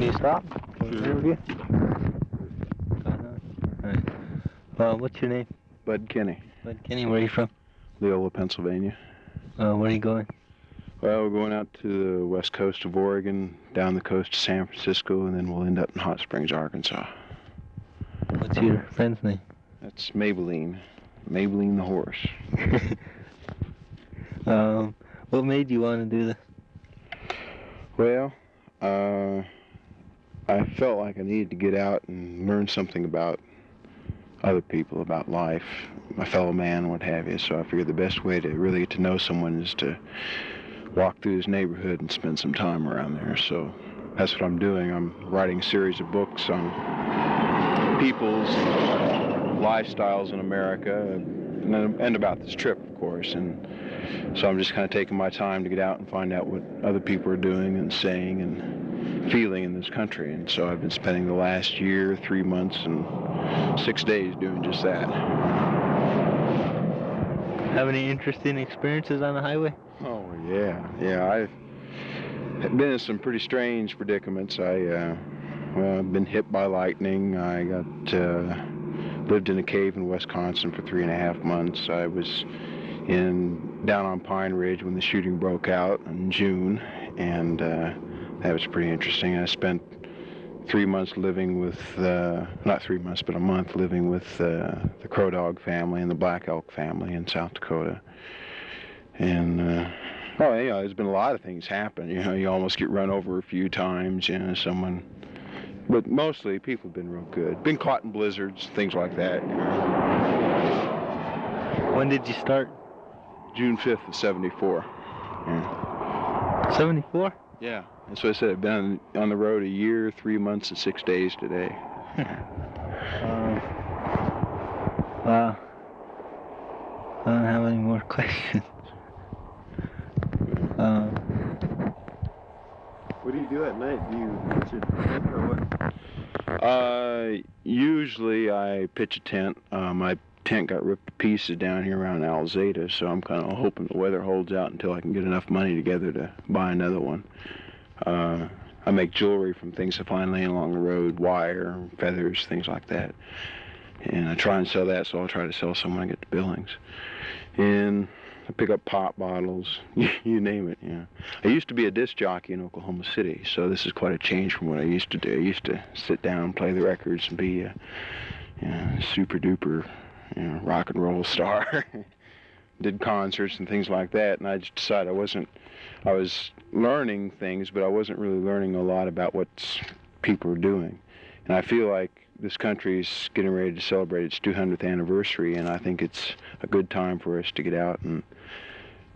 Can you stop? Sure. Interview? Alright. Well, what's your name? Bud Kenny, Bud Kenny, where are you from? Leola, Pennsylvania. Where are you going? Well, we're going out to the west coast of Oregon, down the coast to San Francisco, and then we'll end up in Hot Springs, Arkansas. What's your friend's name? That's Maybelline. Maybelline the horse. What made you want to do this? Well, I felt like I needed to get out and learn something about other people, about life, my fellow man, what have you. So I figured the best way to really get to know someone is to walk through his neighborhood and spend some time around there. So that's what I'm doing. I'm writing a series of books on people's lifestyles in America and about this trip, of course. And so I'm just kind of taking my time to get out and find out what other people are doing and saying and feeling in this country. And so I've been spending the last year, 3 months and 6 days doing just that. Have any interesting experiences on the highway? Oh, yeah. I've been in some pretty strange predicaments. I've been hit by lightning. I lived in a cave in Wisconsin for 3.5 months. I was down on Pine Ridge when the shooting broke out in June, and that was pretty interesting. I spent 3 months living with, not 3 months, but a month living with the Crow Dog family and the Black Elk family in South Dakota. And, there's been a lot of things happen. You almost get run over a few times, but mostly people have been real good. Been caught in blizzards, things like that. When did you start? June 5th of 74. Yeah. 74? Yeah, that's what I said. I've been on the road a year, 3 months, and 6 days today. Wow. I don't have any more questions. What do you do at night? Do you pitch a tent or what? Usually I pitch a tent. My tent got ripped to pieces down here around Alzada, so I'm kind of hoping the weather holds out until I can get enough money together to buy another one. I make jewelry from things I find laying along the road, wire, feathers, things like that. And I try and sell that, so I'll try to sell some when I get to Billings. And I pick up pop bottles, you name it, yeah. I used to be a disc jockey in Oklahoma City, so this is quite a change from what I used to do. I used to sit down, play the records, and be a super duper rock and roll star. Did concerts and things like that, and I just decided I was learning things, but I wasn't really learning a lot about what people are doing. And I feel like this country's getting ready to celebrate its 200th anniversary, and I think it's a good time for us to get out and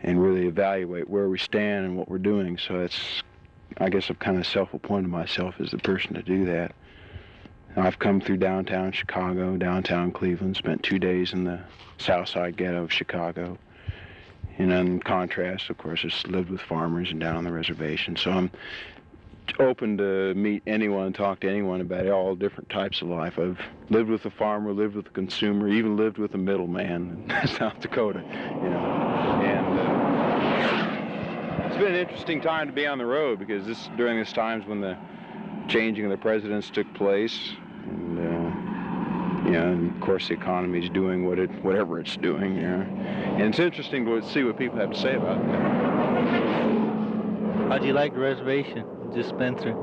really evaluate where we stand and what we're doing. So I guess I've kind of self-appointed myself as the person to do that. I've come through downtown Chicago, downtown Cleveland, spent 2 days in the South Side ghetto of Chicago. And in contrast, of course, I just lived with farmers and down on the reservation. So I'm open to meet anyone, talk to anyone about all different types of life. I've lived with a farmer, lived with a consumer, even lived with a middleman in South Dakota. And it's been an interesting time to be on the road because during this times when the changing of the presidents took place, and of course the economy is doing whatever it's doing. And it's interesting to see what people have to say about that. How do you like the reservation, just Spencer?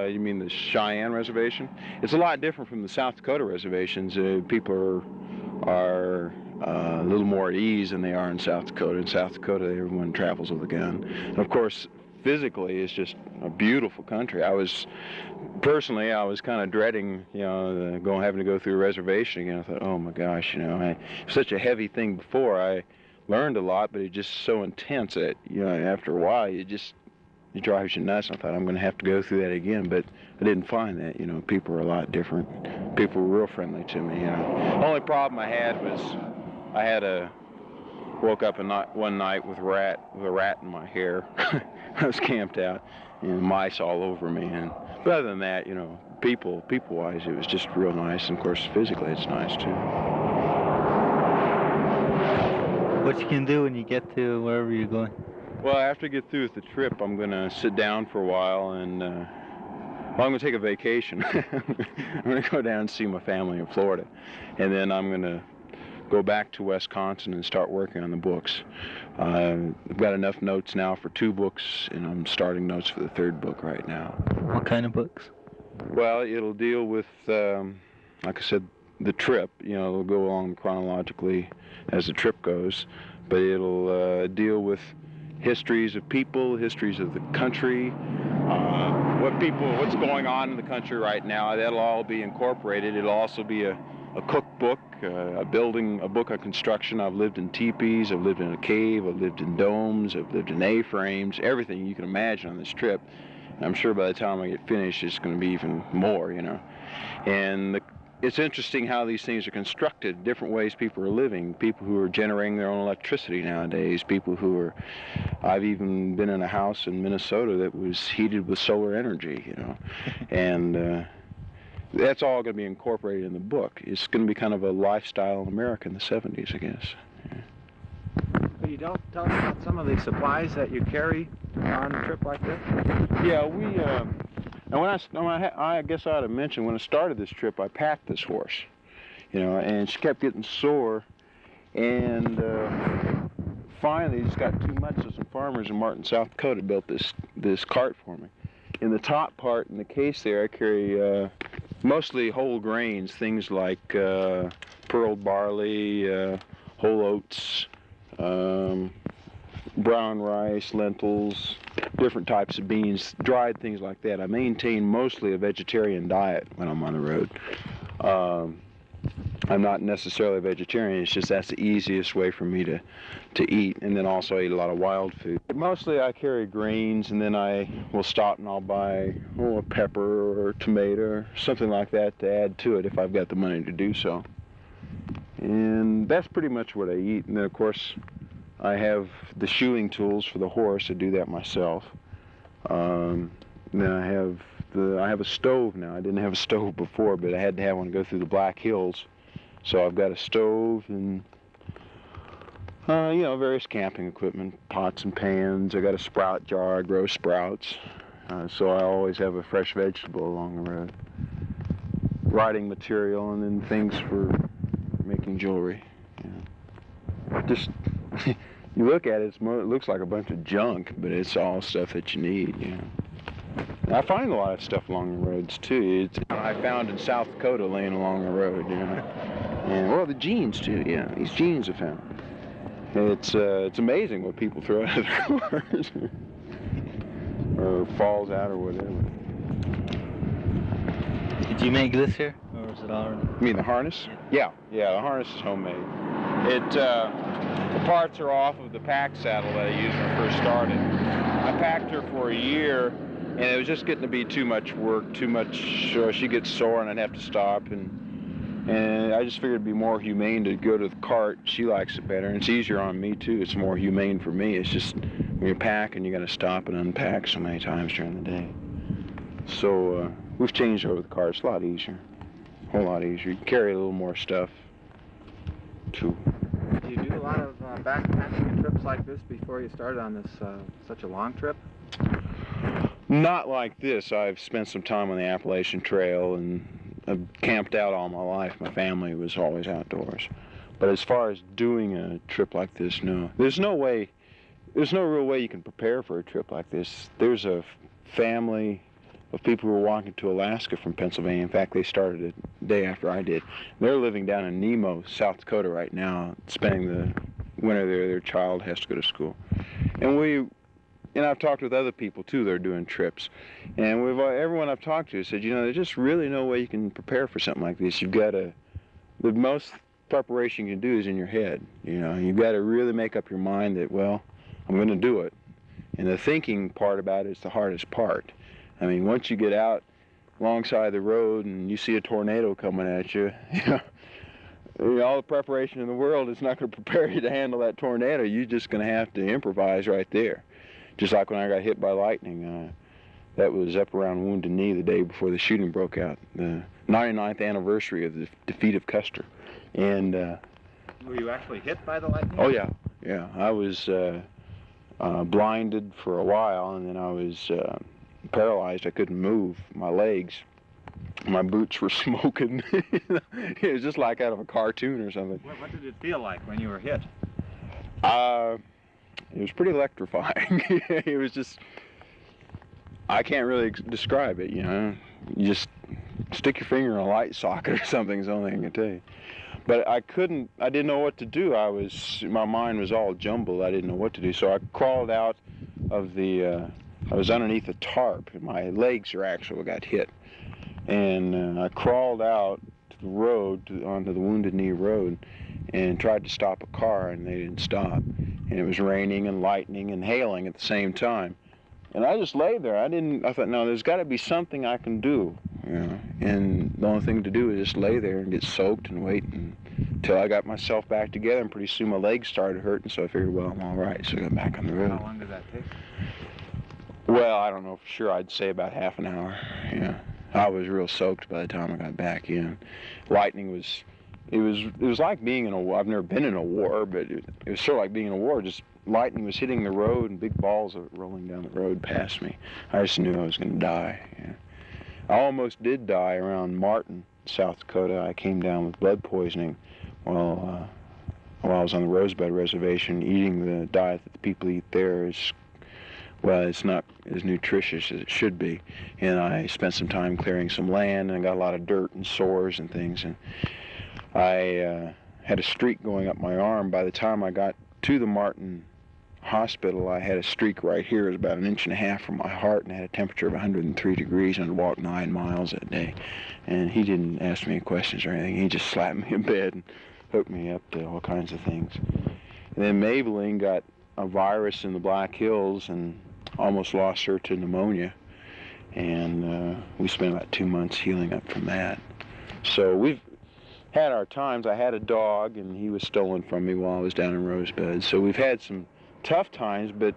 You mean the Cheyenne reservation? It's a lot different from the South Dakota reservations. People are a little more at ease than they are in South Dakota. In South Dakota, everyone travels with a gun. And of course, physically, it's just a beautiful country. I was kind of dreading, having to go through a reservation again. I thought, oh my gosh, it's such a heavy thing before. I learned a lot, but it's just so intense that, after a while, it drives you nuts. I thought I'm going to have to go through that again, but I didn't find that. People were a lot different. People were real friendly to me. The only problem I had was woke up one night with a rat in my hair. I was camped out, mice all over me. But other than that, people-wise, it was just real nice. And of course, physically, it's nice too. What you can do when you get to wherever you're going? Well, after I get through with the trip, I'm going to sit down for a while and Well, I'm going to take a vacation. I'm going to go down and see my family in Florida. And then I'm going to go back to Wisconsin and start working on the books. I've got enough notes now for 2 books, and I'm starting notes for the 3rd book right now. What kind of books? Well, it'll deal with, like I said, the trip. You know, it'll go along chronologically as the trip goes, but it'll deal with histories of people, histories of the country, what's going on in the country right now. That'll all be incorporated. It'll also be a cookbook, a book on construction. I've lived in teepees, I've lived in a cave, I've lived in domes, I've lived in A-frames, everything you can imagine on this trip. And I'm sure by the time I get finished, it's going to be even more, you know. And it's interesting how these things are constructed, different ways people are living, people who are generating their own electricity nowadays, people who are, I've even been in a house in Minnesota that was heated with solar energy, you know, and that's all going to be incorporated in the book. It's going to be kind of a lifestyle in America in the 70s, I guess. Yeah. Could you tell us about some of the supplies that you carry on a trip like this? Yeah, and I guess I ought to mention, when I started this trip, I packed this horse, you know, and she kept getting sore, and finally just got too much, so some farmers in Martin, South Dakota built this cart for me. In the top part, in the case there, I carry mostly whole grains, things like pearled barley, whole oats, brown rice, lentils, different types of beans, dried things like that. I maintain mostly a vegetarian diet when I'm on the road. I'm not necessarily a vegetarian, it's just that's the easiest way for me to eat, and then also I eat a lot of wild food. But mostly I carry grains, and then I will stop and I'll buy a pepper or tomato or something like that to add to it if I've got the money to do so. And that's pretty much what I eat. And then of course I have the shoeing tools for the horse to do that myself. Then I have a stove now. I didn't have a stove before, but I had to have one to go through the Black Hills. So I've got a stove and you know, various camping equipment, pots and pans. I got a sprout jar, I grow sprouts. So I always have a fresh vegetable along the road. Writing material, and then things for making jewelry. Yeah. Just, you look at it, it looks like a bunch of junk, but it's all stuff that you need, you know. And I find a lot of stuff along the roads too. I found in South Dakota laying along the road, you know. And well, the jeans too, yeah. These jeans I found. It's amazing what people throw out of their cars or falls out or whatever. Did you make this here, or was it already? You mean the harness? Yeah, the harness is homemade. The parts are off of the pack saddle that I used when I first started. I packed her for a year, and it was just getting to be too much work, too much. She gets sore, and I'd have to stop, and I just figured it'd be more humane to go to the cart. She likes it better, and it's easier on me too. It's more humane for me. It's just when you're packing, you got to stop and unpack so many times during the day. So we've changed over the cart. It's a lot easier, a whole lot easier. You can carry a little more stuff too. Do you do a lot of backpacking trips like this before you started on this such a long trip? Not like this. I've spent some time on the Appalachian Trail, and I've camped out all my life. My family was always outdoors. But as far as doing a trip like this, no. There's no real way you can prepare for a trip like this. There's a family of people who are walking to Alaska from Pennsylvania. In fact, they started it the day after I did. They're living down in Nemo, South Dakota right now, spending the winter there. Their child has to go to school. And I've talked with other people too that are doing trips. And everyone I've talked to said, you know, there's just really no way you can prepare for something like this. The most preparation you can do is in your head. You know, you've got to really make up your mind that, well, I'm going to do it. And the thinking part about it is the hardest part. I mean, once you get out alongside the road and you see a tornado coming at you, all the preparation in the world is not going to prepare you to handle that tornado. You're just going to have to improvise right there. Just like when I got hit by lightning. That was up around Wounded Knee the day before the shooting broke out, the 99th anniversary of the defeat of Custer. And were you actually hit by the lightning? Oh yeah. I was blinded for a while, and then I was paralyzed. I couldn't move my legs. My boots were smoking. It was just like out of a cartoon or something. What did it feel like when you were hit? It was pretty electrifying. It was just, I can't really describe it, you know. You just stick your finger in a light socket or something is the only thing I can tell you. But I didn't know what to do. My mind was all jumbled. I didn't know what to do. So I crawled out of I was underneath a tarp. My legs actually got hit. And I crawled out to the road, onto the Wounded Knee Road, and tried to stop a car, and they didn't stop. And it was raining and lightning and hailing at the same time. And I just lay there. I thought, no, there's got to be something I can do, you know. And the only thing to do is just lay there and get soaked and wait until I got myself back together. And pretty soon my legs started hurting, so I figured, well, I'm all right. So I got back on the road. How long did that take? Well, I don't know for sure. I'd say about half an hour. Yeah, I was real soaked by the time I got back in. Lightning was, it was like being in a war. I've never been in a war, but it was sort of like being in a war. Just lightning was hitting the road and big balls of it rolling down the road past me. I just knew I was going to die. Yeah. I almost did die around Martin, South Dakota. I came down with blood poisoning while I was on the Rosebud Reservation. Eating the diet that the people eat there is, well, it's not as nutritious as it should be. And I spent some time clearing some land, and I got a lot of dirt and sores and things. And I had a streak going up my arm. By the time I got to the Martin hospital, I had a streak right here. It was about 1.5 inches from my heart, and I had a temperature of 103 degrees, and I'd walked 9 miles that day. And he didn't ask me any questions or anything. He just slapped me in bed and hooked me up to all kinds of things. And then Maybelline got a virus in the Black Hills and almost lost her to pneumonia. And we spent about 2 months healing up from that. So we've had our times. I had a dog, and he was stolen from me while I was down in Rosebud. So we've had some tough times, but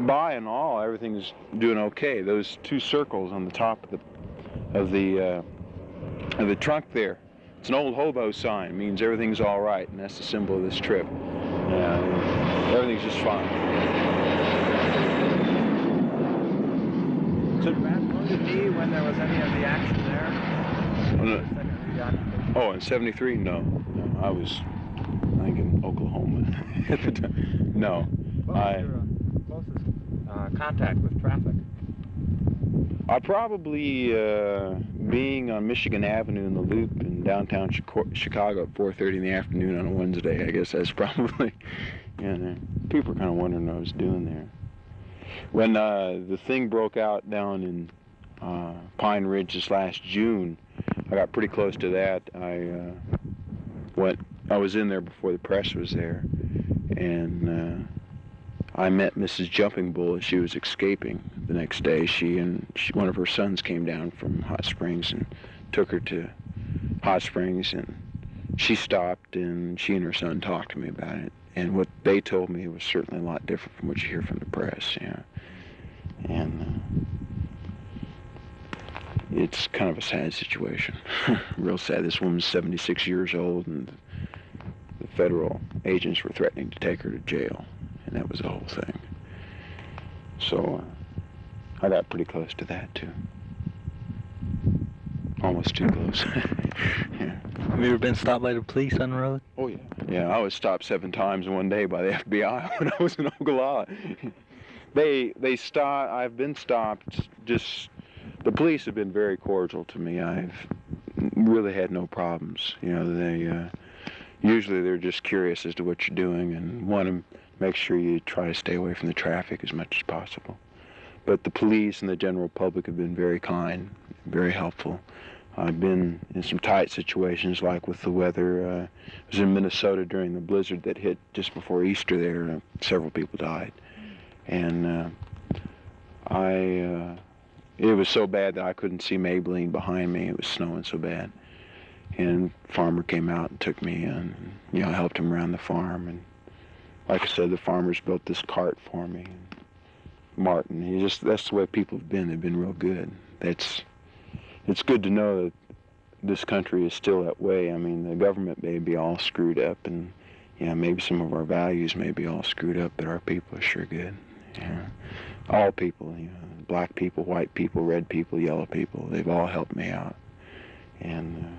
by and all, everything's doing okay. Those 2 circles on the top of the trunk there, it's an old hobo sign. It means everything's all right, and that's the symbol of this trip. Everything's just fine. So you had Wounded Knee when there was any of the action there? Oh, in '73? No. I was, I think, in Oklahoma at the time. No. What was your closest contact with traffic? I probably, being on Michigan Avenue in the Loop in downtown Chicago at 4:30 in the afternoon on a Wednesday. I guess that's probably, people are kind of wondering what I was doing there. When the thing broke out down in Pine Ridge this last June, I got pretty close to that. I was in there before the press was there, and I met Mrs. Jumping Bull as she was escaping the next day. One of her sons came down from Hot Springs and took her to Hot Springs, and she stopped, and she and her son talked to me about it. And what they told me was certainly a lot different from what you hear from the press, And it's kind of a sad situation. Real sad. This woman's 76 years old, and the federal agents were threatening to take her to jail, and that was the whole thing. So I got pretty close to that, too. Almost too close. Yeah. Have you ever been stopped by the police on the road? Oh, yeah. Yeah, I was stopped 7 times in one day by the FBI when I was in Ogallala. I've been stopped. Just, the police have been very cordial to me. I've really had no problems. Usually they're just curious as to what you're doing and want to make sure you try to stay away from the traffic as much as possible. But the police and the general public have been very kind, very helpful. I've been in some tight situations, like with the weather. I was in Minnesota during the blizzard that hit just before Easter there. Several people died. And it was so bad that I couldn't see Maybelline behind me. It was snowing so bad. And a farmer came out and took me in. And, I helped him around the farm. And like I said, the farmers built this cart for me. Martin, that's the way people have been. They've been real good. It's good to know that this country is still that way. I mean, the government may be all screwed up, and maybe some of our values may be all screwed up, but our people are sure good. All people, black people, white people, red people, yellow people. They've all helped me out. And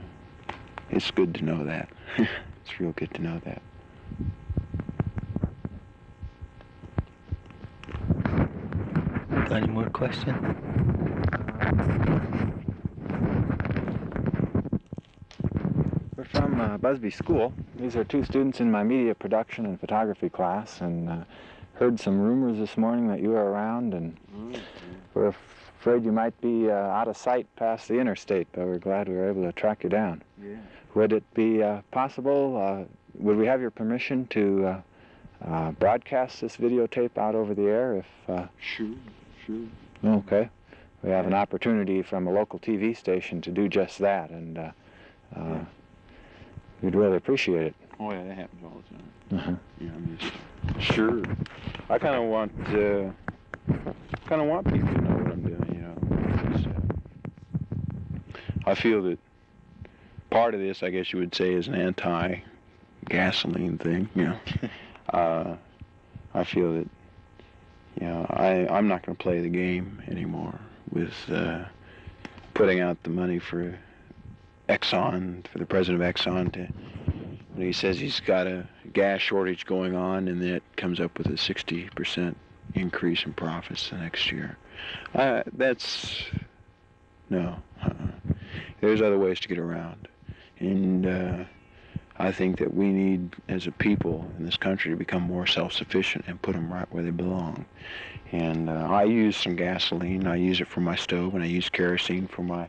it's good to know that. It's real good to know that. Got any more questions? We're from Busby School. These are two students in my media production and photography class, and heard some rumors this morning that you were around, and we're afraid you might be out of sight past the interstate, but we're glad we were able to track you down. Yeah. Would it be possible, would we have your permission to broadcast this videotape out over the air if... Sure. Okay. We have an opportunity from a local TV station to do just that, and we'd really appreciate it. Oh yeah, that happens all the time. Uh-huh. Yeah, I'm just sure. I kind of want people to know what I'm doing. You know, I feel that part of this, I guess you would say, is an anti-gasoline thing. You know, I feel that, you know, I'm not going to play the game anymore with putting out the money for Exxon, for the president of Exxon, to, when he says he's got a gas shortage going on, and that comes up with a 60% increase in profits the next year. That's no. There's other ways to get around, and I think that we need, as a people in this country, to become more self-sufficient and put them right where they belong. And I use some gasoline. I use it for my stove, and I use kerosene for my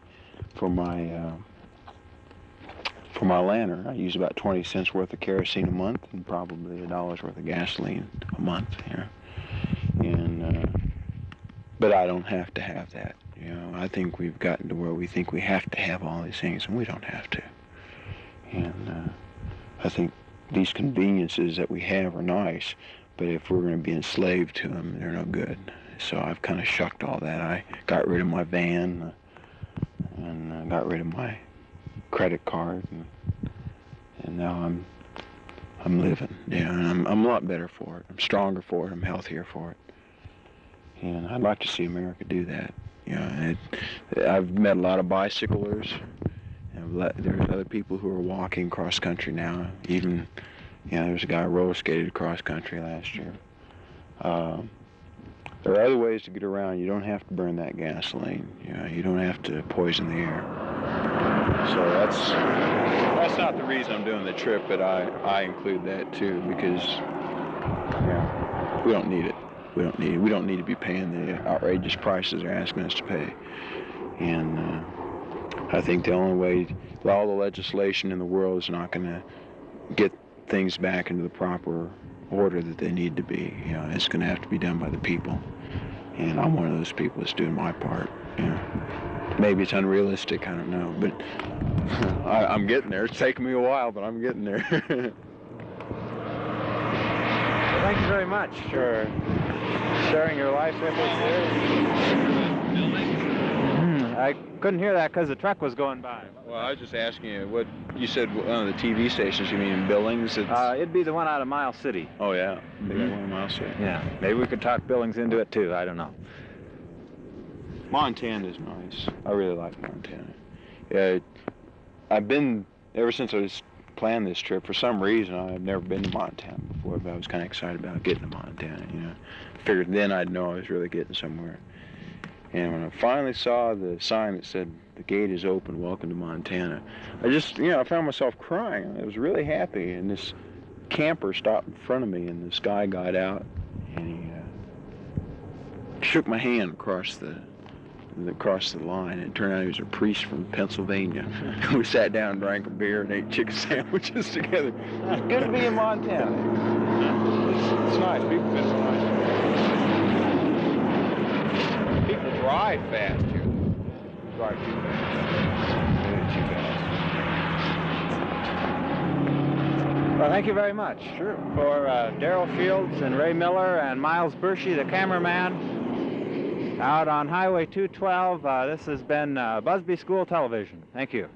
lantern. I use about 20 cents worth of kerosene a month, and probably $1 worth of gasoline a month. You know? And but I don't have to have that. You know, I think we've gotten to where we think we have to have all these things, and we don't have to. And I think these conveniences that we have are nice, but if we're going to be enslaved to them, they're no good. So I've kind of shucked all that. I got rid of my van, and got rid of my credit card, and now I'm living. Yeah, and I'm a lot better for it. I'm stronger for it. I'm healthier for it. And I'd like to see America do that. You know, I've met a lot of bicyclers. There's other people who are walking cross country now. Even, you know, there's a guy who roller skated cross country last year. There are other ways to get around. You don't have to burn that gasoline. You know, you don't have to poison the air. So that's not the reason I'm doing the trip, but I include that too, because, you know, we don't need it. We don't need to be paying the outrageous prices they're asking us to pay. And I think the only way, all the legislation in the world is not going to get things back into the proper order that they need to be. You know, it's going to have to be done by the people. And I'm one of those people that's doing my part. You know, maybe it's unrealistic, I don't know, but I'm getting there. It's taken me a while, but I'm getting there. Well, thank you very much for sharing your life with us here. I couldn't hear that because the truck was going by. Well, I was just asking you, what you said, one of the TV stations, you mean in Billings? It'd be the one out of Miles City. Oh, yeah. They got one in Miles City. Yeah, maybe we could talk Billings into it, too. I don't know. Montana's nice. I really like Montana. Yeah, I've been, ever since I was planning this trip, for some reason, I've never been to Montana before, but I was kind of excited about getting to Montana, you know. Figured then I'd know I was really getting somewhere. And when I finally saw the sign that said, "The gate is open, welcome to Montana," I just, you know, I found myself crying. I was really happy, and this camper stopped in front of me, and this guy got out, and he shook my hand across the line, and it turned out he was a priest from Pennsylvania. We sat down and drank a beer and ate chicken sandwiches together. It's good to be in Montana. It's nice. People have been so nice. People drive fast here. Drive too fast. Really too fast. Well, thank you very much. Sure. For Darrell Fields and Ray Mueller and Miles Busby, the cameraman, out on Highway 212, this has been Busby School Television. Thank you.